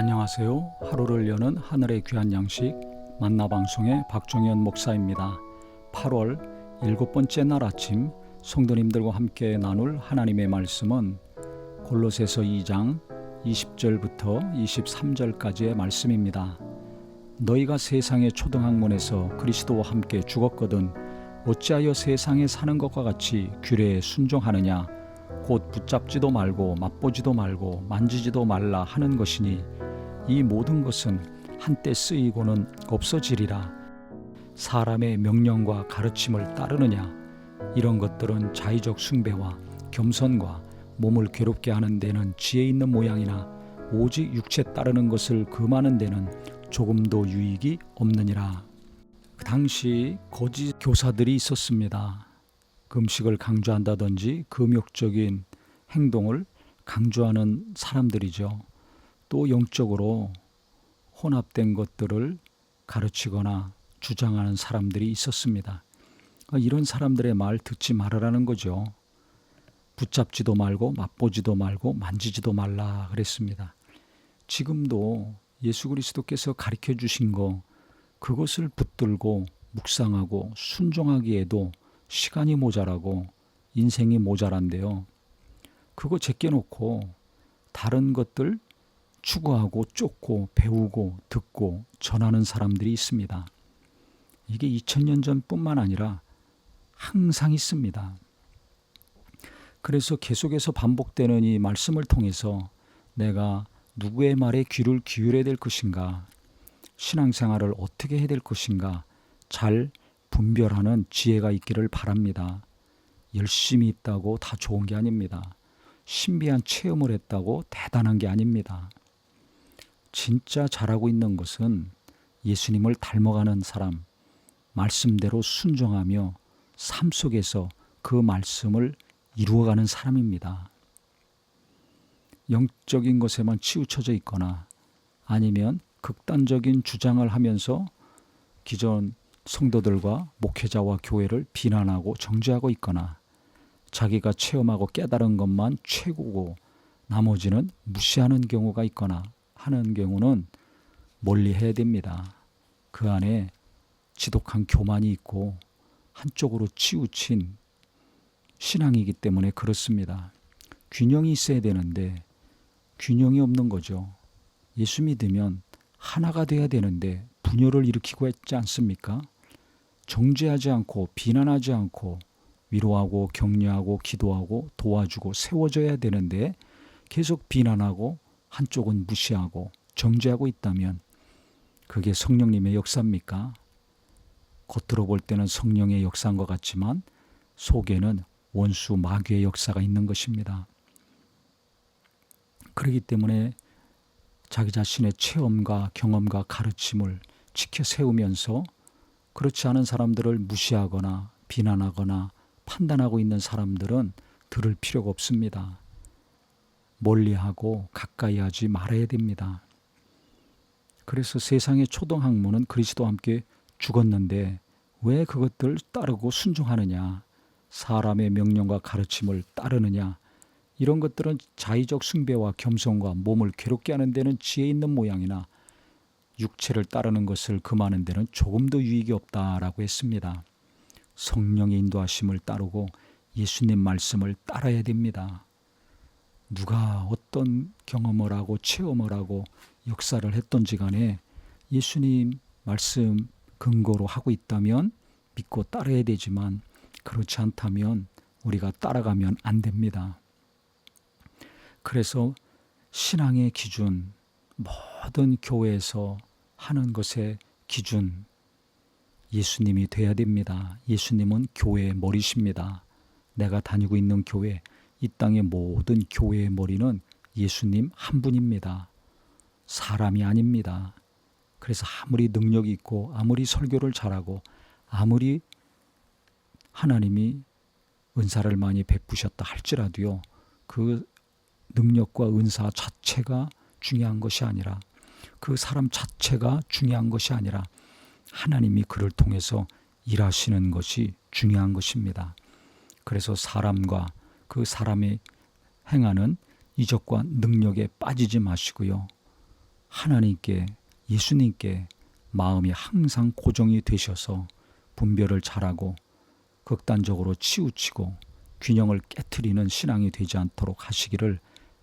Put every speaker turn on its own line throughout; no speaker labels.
안녕하세요. 하루를 여는 하늘의 귀한 양식 만나방송의 박종현 목사입니다. 8월 7번째 날 아침 성도님들과 함께 나눌 하나님의 말씀은 골로새서 2장 20절부터 23절까지의 말씀입니다. 너희가 세상의 초등학문에서 그리스도와 함께 죽었거든 어찌하여 세상에 사는 것과 같이 규례에 순종하느냐. 곧 붙잡지도 말고 맛보지도 말고 만지지도 말라 하는 것이니 이 모든 것은 한때 쓰이고는 없어지리라. 사람의 명령과 가르침을 따르느냐. 이런 것들은 자의적 숭배와 겸손과 몸을 괴롭게 하는 데는 지혜 있는 모양이나 오직 육체 따르는 것을 금하는 데는 조금도 유익이 없느니라. 그 당시 거짓 교사들이 있었습니다. 금식을 강조한다든지 금욕적인 행동을 강조하는 사람들이죠. 또 영적으로 혼합된 것들을 가르치거나 주장하는 사람들이 있었습니다. 이런 사람들의 말 듣지 말으라는 거죠. 붙잡지도 말고 맛보지도 말고 만지지도 말라 그랬습니다. 지금도 예수 그리스도께서 가르쳐 주신 거 그것을 붙들고 묵상하고 순종하기에도 시간이 모자라고 인생이 모자란데요. 그거 제껴놓고 다른 것들 추구하고 쫓고 배우고 듣고 전하는 사람들이 있습니다. 이게 2000년 전뿐만 아니라 항상 있습니다. 그래서 계속해서 반복되는 이 말씀을 통해서 내가 누구의 말에 귀를 기울여야 될 것인가, 신앙생활을 어떻게 해야 될 것인가 잘 분별하는 지혜가 있기를 바랍니다. 열심히 있다고 다 좋은 게 아닙니다. 신비한 체험을 했다고 대단한 게 아닙니다. 진짜 잘하고 있는 것은 예수님을 닮아가는 사람, 말씀대로 순종하며 삶 속에서 그 말씀을 이루어가는 사람입니다. 영적인 것에만 치우쳐져 있거나 아니면 극단적인 주장을 하면서 기존 성도들과 목회자와 교회를 비난하고 정죄하고 있거나 자기가 체험하고 깨달은 것만 최고고 나머지는 무시하는 경우가 있거나 하는 경우는 멀리해야 됩니다. 그 안에 지독한 교만이 있고 한쪽으로 치우친 신앙이기 때문에 그렇습니다. 균형이 있어야 되는데 균형이 없는 거죠. 예수 믿으면 하나가 돼야 되는데 분열을 일으키고 있지 않습니까? 정죄하지 않고 비난하지 않고 위로하고 격려하고 기도하고 도와주고 세워줘야 되는데 계속 비난하고 한쪽은 무시하고 정죄하고 있다면 그게 성령님의 역사입니까? 겉으로 볼 때는 성령의 역사인 것 같지만 속에는 원수 마귀의 역사가 있는 것입니다. 그렇기 때문에 자기 자신의 체험과 경험과 가르침을 지켜 세우면서 그렇지 않은 사람들을 무시하거나 비난하거나 판단하고 있는 사람들은 들을 필요가 없습니다. 멀리하고 가까이 하지 말아야 됩니다. 그래서 세상의 초등학문은 그리스도와 함께 죽었는데 왜 그것들 따르고 순종하느냐, 사람의 명령과 가르침을 따르느냐, 이런 것들은 자의적 숭배와 겸손과 몸을 괴롭게 하는 데는 지혜 있는 모양이나 육체를 따르는 것을 금하는 데는 조금도 유익이 없다라고 했습니다. 성령의 인도하심을 따르고 예수님 말씀을 따라야 됩니다. 누가 어떤 경험을 하고 체험을 하고 역사를 했던지 간에 예수님 말씀 근거로 하고 있다면 믿고 따라야 되지만 그렇지 않다면 우리가 따라가면 안 됩니다. 그래서 신앙의 기준, 모든 교회에서 하는 것의 기준, 예수님이 돼야 됩니다. 예수님은 교회의 머리십니다. 내가 다니고 있는 교회, 이 땅의 모든 교회의 머리는 예수님 한 분입니다. 사람이 아닙니다. 그래서 아무리 능력이 있고 아무리 설교를 잘하고 아무리 하나님이 은사를 많이 베푸셨다 할지라도요. 그 능력과 은사 자체가 중요한 것이 아니라 그 사람 자체가 중요한 것이 아니라 하나님이 그를 통해서 일하시는 것이 중요한 것입니다. 그래서 사람과 그 사람이 행하는 이적과 능력에 빠지지 마시고요. 하나님께, 예수님께 마음이 항상 고정이 되셔서 분별을 잘하고 극단적으로 치우치고 균형을 깨트리는 신앙이 되지 않도록 하시기를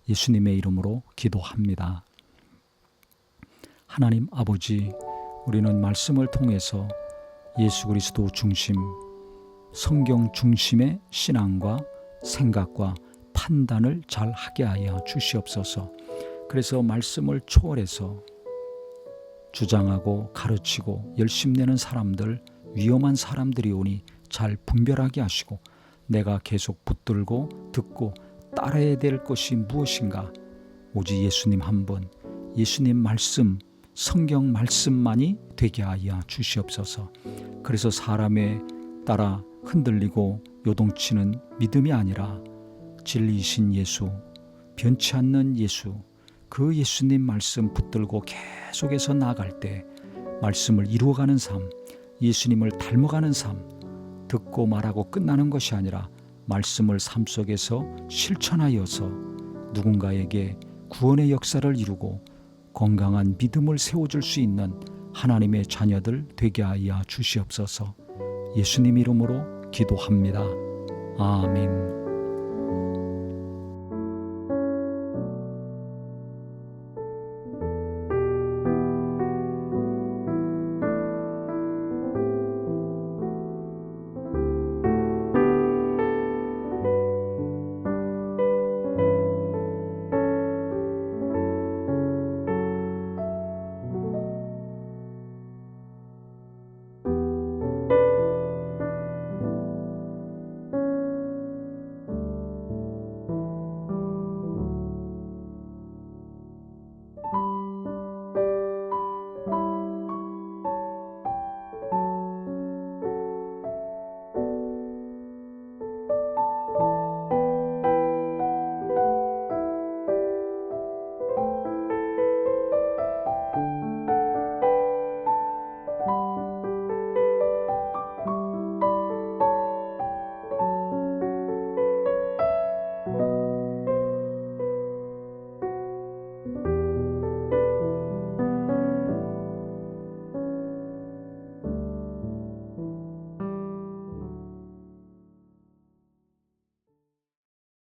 예수님의 이름으로 기도합니다. 하나님 아버지, 우리는 말씀을 통해서 예수 그리스도 중심, 성경 중심의 신앙과 생각과 판단을 잘 하게 하여 주시옵소서. 그래서 말씀을 초월해서 주장하고 가르치고 열심내는 사람들, 위험한 사람들이 오니 잘 분별하게 하시고 내가 계속 붙들고 듣고 따라야 될 것이 무엇인가? 오직 예수님 한 분, 예수님 말씀, 성경 말씀만이 되게 하여 주시옵소서. 그래서 사람에 따라 흔들리고 요동치는 믿음이 아니라 진리이신 예수, 변치 않는 예수, 그 예수님 말씀 붙들고 계속해서 나아갈 때 말씀을 이루어가는 삶, 예수님을 닮아가는 삶, 듣고 말하고 끝나는 것이 아니라 말씀을 삶 속에서 실천하여서 누군가에게 구원의 역사를 이루고 건강한 믿음을 세워줄 수 있는 하나님의 자녀들 되게 하여 주시옵소서. 예수님 이름으로 기도합니다. 아멘.